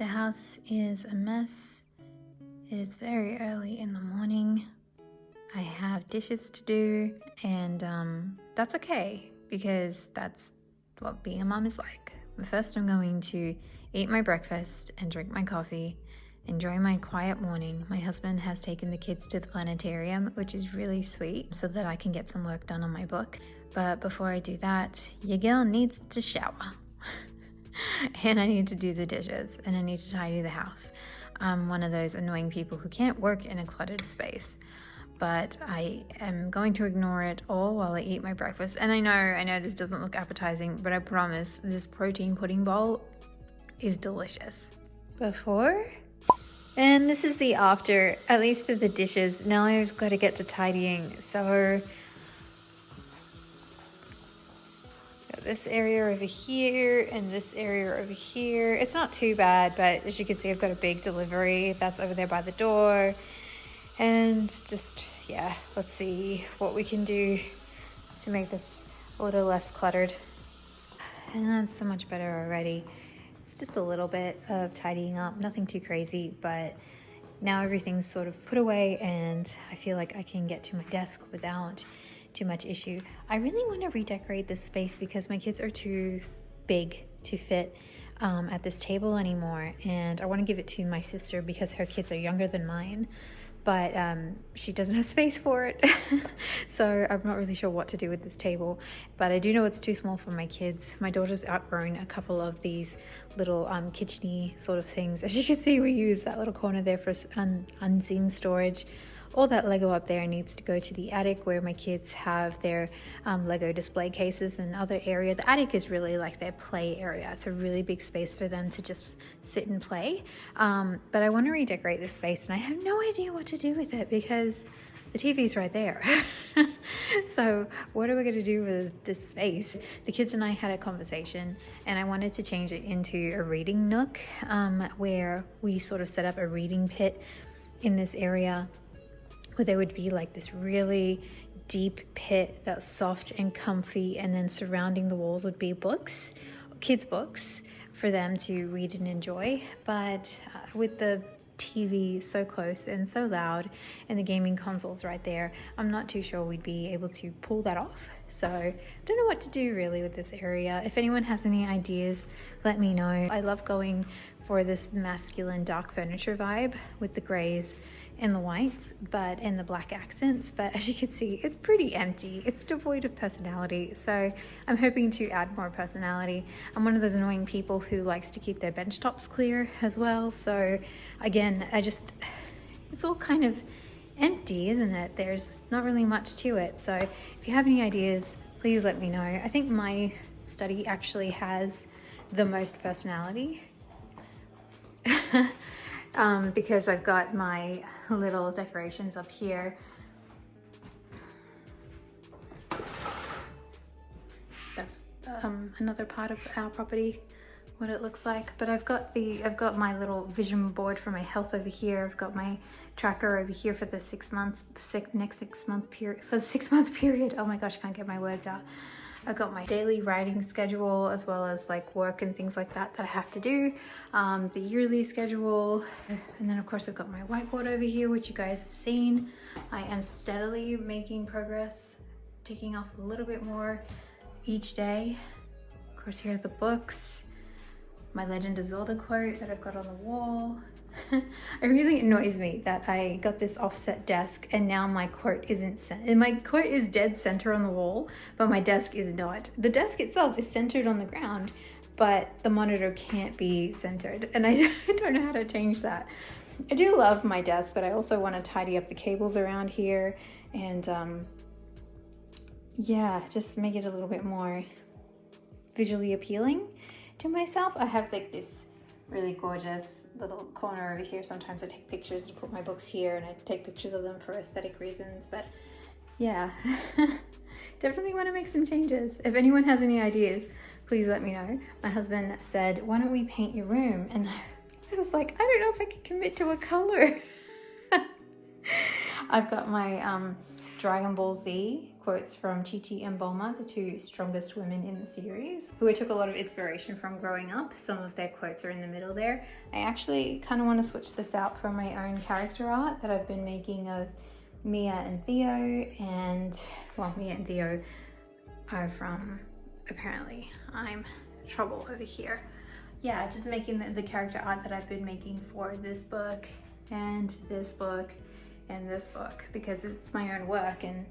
The house is a mess. It is very early in the morning. I have dishes to do, and that's okay because that's what being a mom is like. But first, I'm going to eat my breakfast and drink my coffee, enjoy my quiet morning. My husband has taken the kids to the planetarium, which is really sweet, so that I can get some work done on my book. But before I do that, your girl needs to shower. And I need to do the dishes, and I need to tidy the house. I'm one of those annoying people who can't work in a cluttered space, but I am going to ignore it all while I eat my breakfast. And I know this doesn't look appetizing, but I promise this protein pudding bowl is delicious. Before, and this is the after, at least for the dishes. Now I've got to get to tidying, so this area over here and this area over here. It's not too bad, but as you can see, I've got a big delivery that's over there by the door. And just, yeah, let's see what we can do to make this a little less cluttered. And that's so much better already. It's just a little bit of tidying up, nothing too crazy, but now everything's sort of put away and I feel like I can get to my desk without too much issue. I really want to redecorate this space because my kids are too big to fit at this table anymore, and I want to give it to my sister because her kids are younger than mine, but she doesn't have space for it. So I'm not really sure what to do with this table, but I do know it's too small for my kids. My daughter's outgrown a couple of these little kitchen-y sort of things. As you can see, we use that little corner there for unseen storage. All that Lego up there needs to go to the attic where my kids have their Lego display cases and other area. The attic is really like their play area. It's a really big space for them to just sit and play. But I want to redecorate this space and I have no idea what to do with it because the TV's right there. So what are we going to do with this space? The kids and I had a conversation and I wanted to change it into a reading nook where we sort of set up a reading pit in this area, where there would be like this really deep pit that's soft and comfy, and then surrounding the walls would be books, kids' books, for them to read and enjoy. But with the TV so close and so loud and the gaming consoles right there, I'm not too sure we'd be able to pull that off. So I don't know what to do really with this area. If anyone has any ideas, let me know. I love going for this masculine dark furniture vibe with the grays and the whites, but in the black accents. But as you can see, it's pretty empty. It's devoid of personality. So I'm hoping to add more personality. I'm one of those annoying people who likes to keep their bench tops clear as well. So again, it's all kind of empty, isn't it? There's not really much to it. So if you have any ideas, please let me know. I think my study actually has the most personality. Because I've got my little decorations up here. That's another part of our property, what it looks like. But I've got my little vision board for my health over here. I've got my tracker over here for the next 6 month period. For the 6 month period. Oh my gosh, I can't get my words out. I've got my daily writing schedule as well as like work and things like that I have to do, the yearly schedule, and then of course I've got my whiteboard over here, which you guys have seen. I am steadily making progress, taking off a little bit more each day. Of course, here are the books, my Legend of Zelda quote that I've got on the wall. It really annoys me that I got this offset desk and now my quote isn't centered. My quote is dead center on the wall, but my desk is not. The desk itself is centered on the ground, but the monitor can't be centered, and I don't know how to change that. I do love my desk, but I also want to tidy up the cables around here and yeah, just make it a little bit more visually appealing to myself. I have like this really gorgeous little corner over here. Sometimes I take pictures to put my books here, and I take pictures of them for aesthetic reasons. But yeah, definitely want to make some changes. If anyone has any ideas, please let me know. My husband said, why don't we paint your room? And I was like, I don't know if I can commit to a color. I've got my Dragon Ball Z quotes from Chi Chi and Bulma, the two strongest women in the series, who I took a lot of inspiration from growing up. Some of their quotes are in the middle there. I actually kind of want to switch this out for my own character art that I've been making of Mia and Theo, and well, Mia and Theo are from, apparently, I'm trouble over here. Yeah, just making the character art that I've been making for this book and this book and this book, because it's my own work and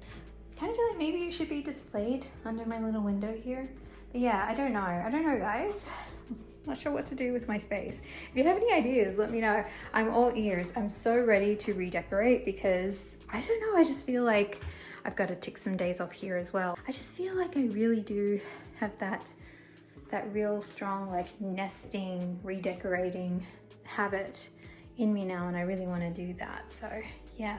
kind of feel like maybe it should be displayed under my little window here. But yeah, I don't know guys. Not sure what to do with my space. If you have any ideas, let me know. I'm all ears. I'm so ready to redecorate because I don't know, I just feel like I've got to tick some days off here as well. I just feel like I really do have that real strong like nesting, redecorating habit in me now, and I really want to do that. So yeah.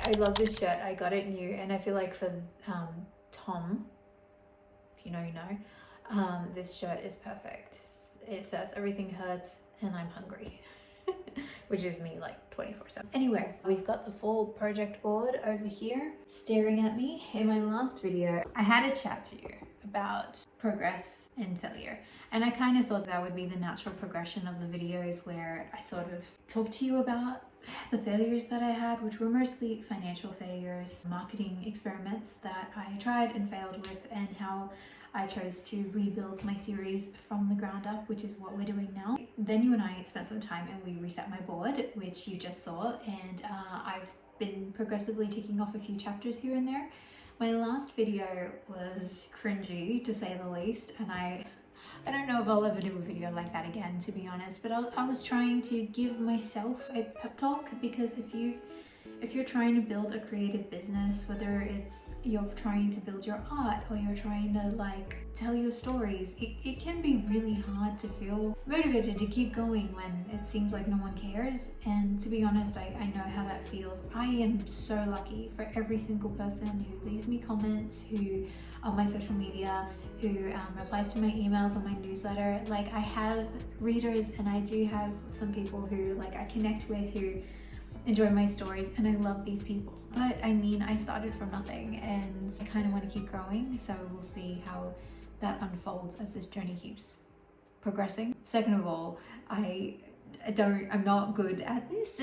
I love this shirt. I got it new, and I feel like for Tom, if you know, you know, this shirt is perfect. It says everything hurts and I'm hungry, which is me like 24/7. Anyway, we've got the full project board over here staring at me. In my last video, I had a chat to you about progress and failure, and I kind of thought that would be the natural progression of the videos, where I sort of talk to you about the failures that I had, which were mostly financial failures, marketing experiments that I tried and failed with, and how I chose to rebuild my series from the ground up, which is what we're doing now. Then you and I spent some time and we reset my board, which you just saw, and I've been progressively ticking off a few chapters here and there. My last video was cringy, to say the least, and I don't know if I'll ever do a video like that again, to be honest, but I was trying to give myself a pep talk, because if you're trying to build a creative business, whether it's you're trying to build your art or you're trying to like tell your stories, it can be really hard to feel motivated to keep going when it seems like no one cares. And to be honest, I know how that feels. I am so lucky for every single person who leaves me comments, who on my social media, who replies to my emails on my newsletter. Like, I have readers, and I do have some people who like I connect with, who enjoy my stories, and I love these people. But I mean, I started from nothing, and I kind of want to keep growing, so we'll see how that unfolds as this journey keeps progressing. Second of all, I'm not good at this.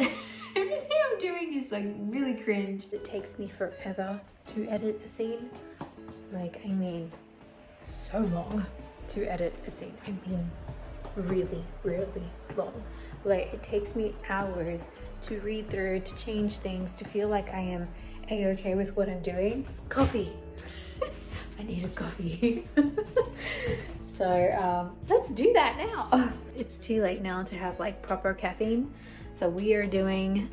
Everything I'm doing is like really cringe. It takes me forever to edit a scene. Like, I mean, so long to edit a scene. I mean, really, really long. Like, it takes me hours to read through, to change things, to feel like I am a-okay with what I'm doing. Coffee. I need a coffee. So let's do that now. It's too late now to have like proper caffeine, so we are doing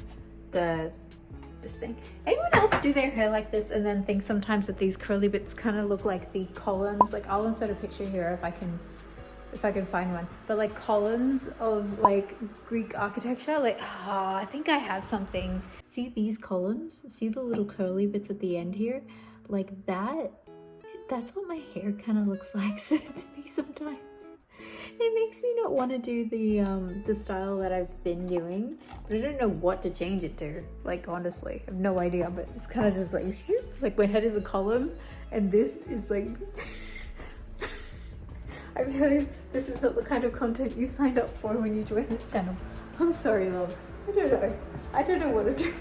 this thing. Anyone else do their hair like this and then think sometimes that these curly bits kind of look like the columns? Like, I'll insert a picture here if I can find one, but like columns of like Greek architecture. Like, I think I have something. See these columns? See the little curly bits at the end here? Like that. That's what my hair kind of looks like to me sometimes. It makes me not want to do the style that I've been doing, but I don't know what to change it to. Like, honestly, I have no idea, but it's kind of just like my head is a column, and this is like, I realize this is not the kind of content you signed up for when you joined this channel. I'm sorry, love. I don't know what to do.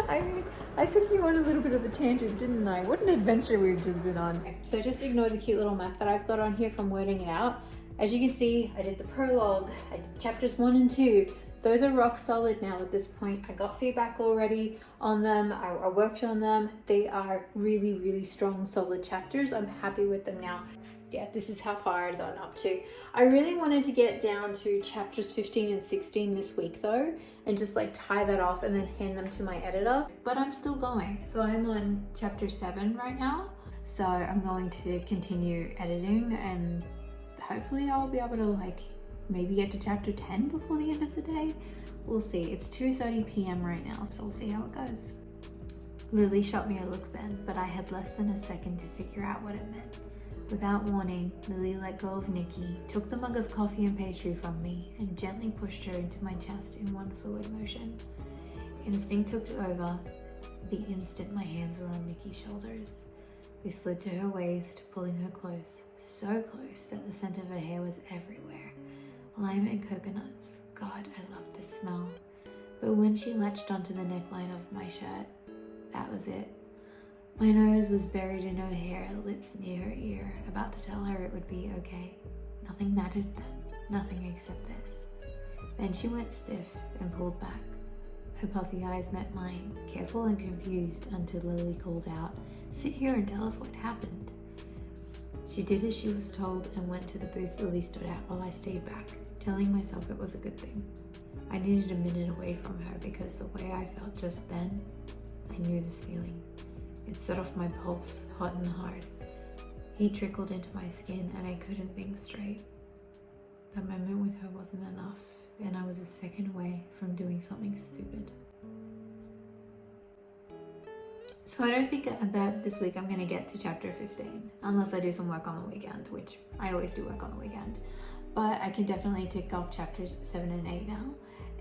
I mean, I took you on a little bit of a tangent, didn't I? What an adventure we've just been on. So just ignore the cute little map that I've got on here from wording it out. As you can see, I did the prologue, I did chapters 1 and 2, those are rock solid now at this point. I got feedback already on them. I worked on them. They are really, really strong, solid chapters. I'm happy with them now. Yeah, this is how far I'd gotten up to. I really wanted to get down to chapters 15 and 16 this week though, and just like tie that off and then hand them to my editor. But I'm still going. So I'm on chapter 7 right now. So I'm going to continue editing and hopefully I'll be able to like maybe get to chapter 10 before the end of the day. We'll see. It's 2:30 p.m. right now, so we'll see how it goes. Lily shot me a look then, but I had less than a second to figure out what it meant. Without warning, Lily let go of Nikki, took the mug of coffee and pastry from me, and gently pushed her into my chest in one fluid motion. Instinct took over the instant my hands were on Nikki's shoulders. They slid to her waist, pulling her close, so close that the scent of her hair was everywhere. Lime and coconuts. God, I loved this smell. But when she latched onto the neckline of my shirt, that was it. My nose was buried in her hair, lips near her ear, about to tell her it would be okay. Nothing mattered then, nothing except this. Then she went stiff and pulled back. Her puffy eyes met mine, careful and confused, until Lily called out, "Sit here and tell us what happened." She did as she was told and went to the booth Lily stood at while I stayed back, telling myself it was a good thing. I needed a minute away from her because the way I felt just then, I knew this feeling. It set off my pulse, hot and hard. Heat trickled into my skin and I couldn't think straight. That moment with her wasn't enough, and I was a second away from doing something stupid. So I don't think that this week I'm going to get to chapter 15, unless I do some work on the weekend, which I always do work on the weekend. But I can definitely tick off chapters 7 and 8 now,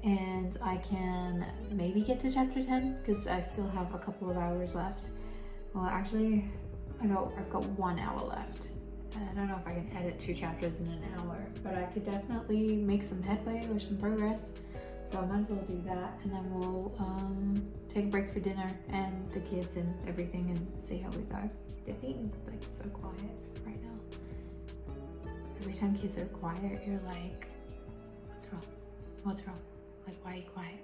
and I can maybe get to chapter 10, because I still have a couple of hours left. Well, actually, I've got 1 hour left. I don't know if I can edit 2 chapters in an hour, but I could definitely make some headway or some progress. So I might as well do that, and then we'll take a break for dinner and the kids and everything and see how we go. They're being like so quiet right now. Every time kids are quiet, you're like, what's wrong? What's wrong? Like, why are you quiet?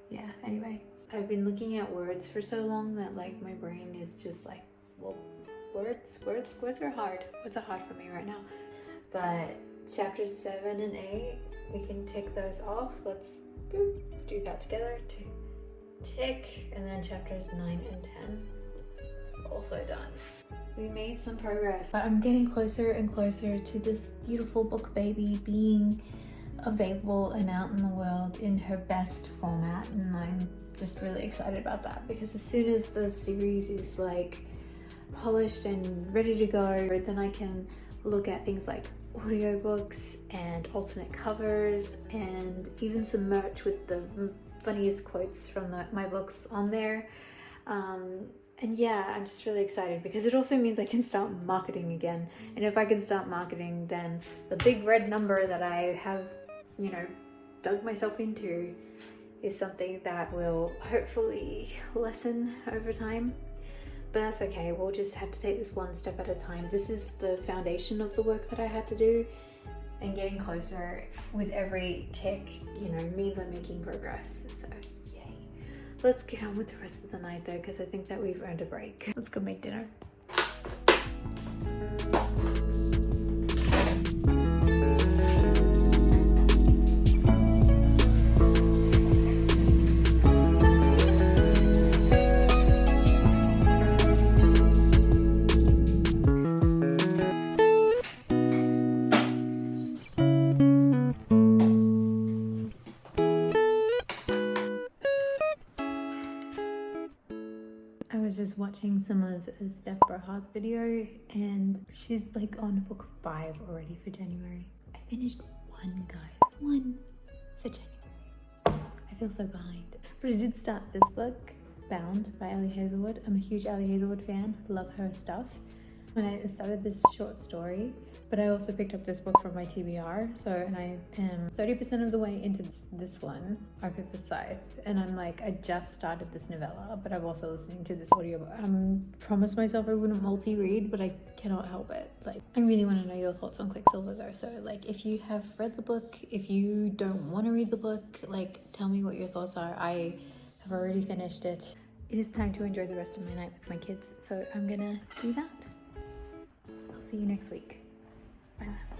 Yeah, anyway. I've been looking at words for so long that like my brain is just like, well, words are hard. Words are hard for me right now. But chapters 7 and 8, we can tick those off. Let's do that together. Tick, and then chapters 9 and 10 also done. We made some progress, but I'm getting closer and closer to this beautiful book baby being available and out in the world in her best format, and I'm just really excited about that, because as soon as the series is like polished and ready to go, then I can look at things like audiobooks and alternate covers and even some merch with the funniest quotes from my books on there. And yeah, I'm just really excited because it also means I can start marketing again. And if I can start marketing, then the big red number that I have, dug myself into is something that will hopefully lessen over time. But that's okay, we'll just have to take this one step at a time. This is the foundation of the work that I had to do, and getting closer with every tick, means I'm making progress, so yay. Let's get on with the rest of the night though, because I think that we've earned a break. Let's go make dinner. Just watching some of Steph Braha's video, and she's like on book 5 already for January. I finished 1, guys. 1 for January. I feel so behind. But I did start this book, Bound by Ali Hazelwood. I'm a huge Ali Hazelwood fan. Love her stuff. When I started this short story, but I also picked up this book from my TBR. So, and I am 30% of the way into this one, Arc of the Scythe. And I'm like, I just started this novella, but I'm also listening to this audiobook. Promised myself I wouldn't multi-read, but I cannot help it. Like, I really want to know your thoughts on Quicksilver though. So like, if you have read the book, if you don't want to read the book, like, tell me what your thoughts are. I have already finished it. It is time to enjoy the rest of my night with my kids. So I'm gonna do that. See you next week. Bye.